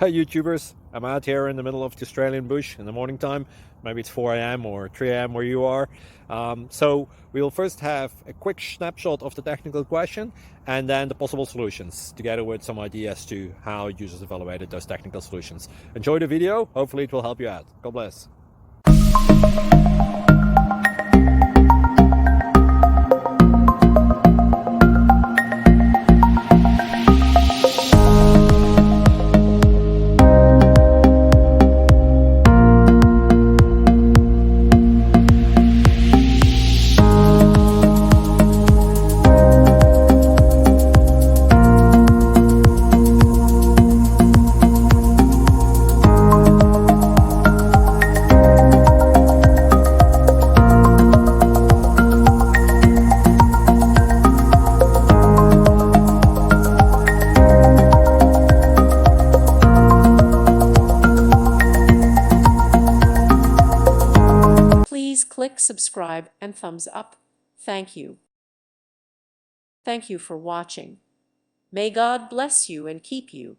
Hi YouTubers, I'm out here in the middle of the Australian bush in the morning time. Maybe it's 4 a.m. or 3 a.m. where you are. So we'll first have a quick snapshot of the technical question and then the possible solutions, together with some ideas to how users evaluated those technical solutions. Enjoy the video, hopefully it will help you out. God bless. Please click subscribe and thumbs up. Thank you. Thank you for watching. May God bless you and keep you.